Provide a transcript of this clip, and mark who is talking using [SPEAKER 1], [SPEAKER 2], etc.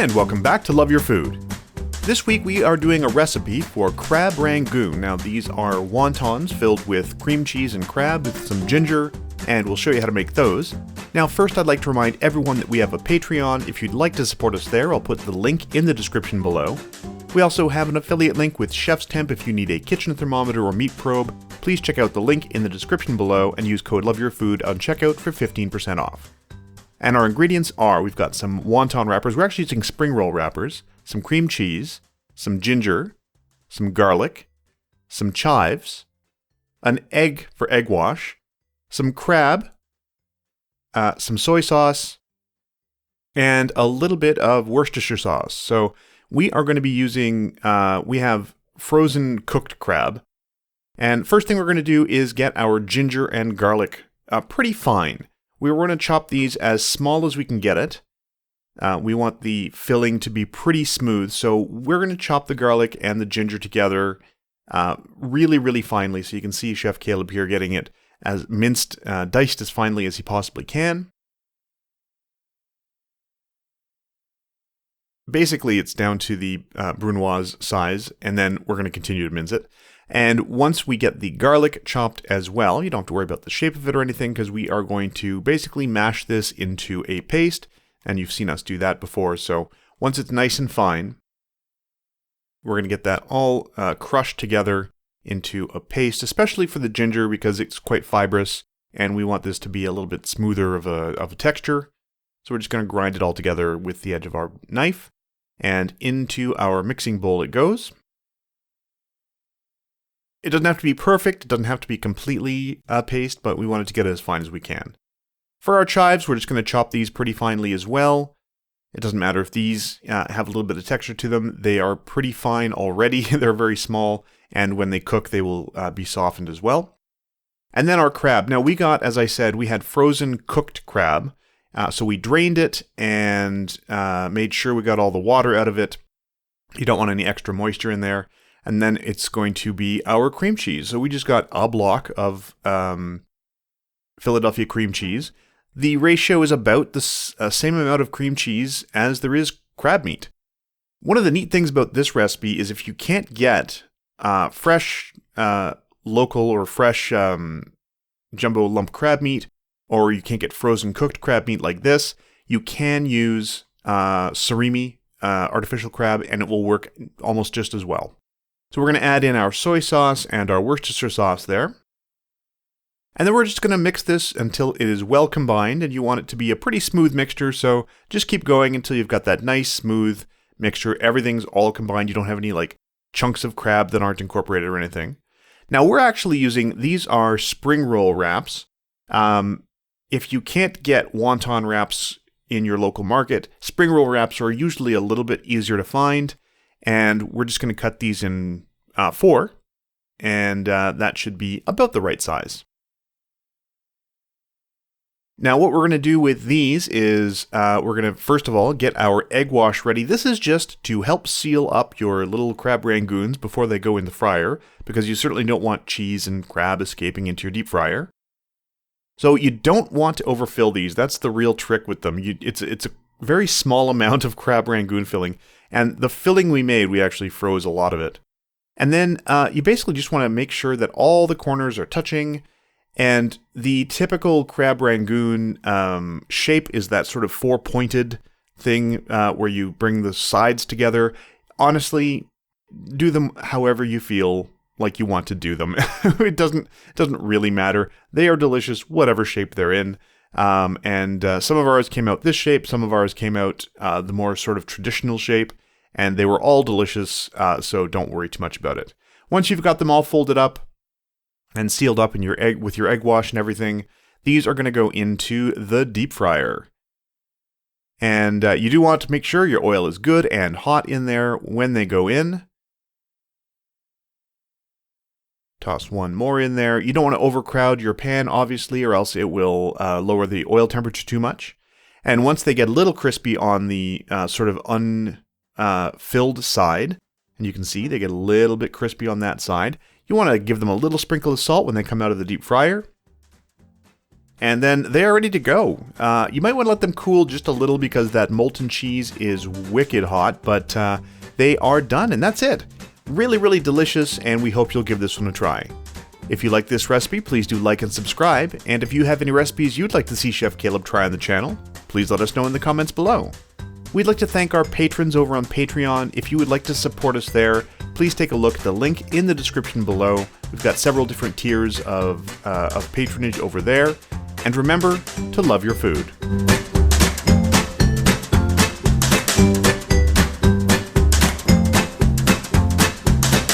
[SPEAKER 1] And welcome back to Love Your Food. This week we are doing a recipe for crab rangoon. Now these are wontons filled with cream cheese and crab with some ginger, and we'll show you how to make those. Now first I'd like to remind everyone that we have a Patreon. If you'd like to support us there, I'll put the link in the description below. We also have an affiliate link with Chef's Temp if you need a kitchen thermometer or meat probe. Please check out the link in the description below and use code LOVEYOURFOOD on checkout for 15% off. And our ingredients are, we've got some wonton wrappers. We're actually using spring roll wrappers, some cream cheese, some ginger, some garlic, some chives, an egg for egg wash, some crab, some soy sauce, and a little bit of Worcestershire sauce. So we are going to be using, we have frozen cooked crab. And first thing we're going to do is get our ginger and garlic pretty fine. We're going to chop these as small as we can get it. We want the filling to be pretty smooth, so we're going to chop the garlic and the ginger together really, really finely. So you can see Chef Caleb here getting it as minced, diced as finely as he possibly can. Basically, it's down to the brunoise size, and then we're going to continue to mince it. And once we get the garlic chopped as well, you don't have to worry about the shape of it or anything, because we are going to basically mash this into a paste, and you've seen us do that before. So once it's nice and fine, we're going to get that all crushed together into a paste, especially for the ginger because it's quite fibrous, and we want this to be a little bit smoother of a texture. So we're just going to grind it all together with the edge of our knife, and into our mixing bowl it goes. It doesn't have to be perfect, it doesn't have to be completely paste, but we want it to get it as fine as we can. For our chives, we're just going to chop these pretty finely as well. It doesn't matter if these have a little bit of texture to them. They are pretty fine already. They're very small, and when they cook, they will be softened as well. And then our crab. Now we got, as I said, we had frozen cooked crab. So we drained it and made sure we got all the water out of it. You don't want any extra moisture in there. And then it's going to be our cream cheese. So we just got a block of Philadelphia cream cheese. The ratio is about the same amount of cream cheese as there is crab meat. One of the neat things about this recipe is if you can't get fresh local or fresh jumbo lump crab meat, or you can't get frozen cooked crab meat like this, you can use surimi, artificial crab, and it will work almost just as well. So we're going to add in our soy sauce and our Worcestershire sauce there. And then we're just going to mix this until it is well combined, and you want it to be a pretty smooth mixture, so just keep going until you've got that nice smooth mixture. Everything's all combined. You don't have any like chunks of crab that aren't incorporated or anything. Now we're actually using, these are spring roll wraps. If you can't get wonton wraps in your local market, spring roll wraps are usually a little bit easier to find. And we're just going to cut these in 4, and that should be about the right size. Now what we're going to do with these is we're going to first of all get our egg wash ready. This is just to help seal up your little crab rangoons before they go in the fryer, because you certainly don't want cheese and crab escaping into your deep fryer. So you don't want to overfill these. That's the real trick with them. It's a very small amount of crab rangoon filling. And the filling we made, we actually froze a lot of it. And then you basically just want to make sure that all the corners are touching. And the typical crab rangoon shape is that sort of 4-pointed thing where you bring the sides together. Honestly, do them however you feel like you want to do them. It doesn't really matter. They are delicious, whatever shape they're in. And some of ours came out this shape, some of ours came out the more sort of traditional shape, and they were all delicious, so don't worry too much about it. Once you've got them all folded up and sealed up in your egg with your egg wash and everything, these are going to go into the deep fryer. And you do want to make sure your oil is good and hot in there when they go in. Toss one more in there. You don't want to overcrowd your pan, obviously, or else it will lower the oil temperature too much. And once they get a little crispy on the sort of unfilled side, and you can see they get a little bit crispy on that side, you want to give them a little sprinkle of salt when they come out of the deep fryer. and then they are ready to go. You might want to let them cool just a little because that molten cheese is wicked hot, but they are done, and that's it. Really, really delicious, and we hope you'll give this one a try. If you like this recipe, please do like and subscribe, and if you have any recipes you'd like to see Chef Caleb try on the channel, please let us know in the comments below. We'd like to thank our patrons over on Patreon. If you would like to support us there, please take a look at the link in the description below. We've got several different tiers of patronage over there. And remember to love your food.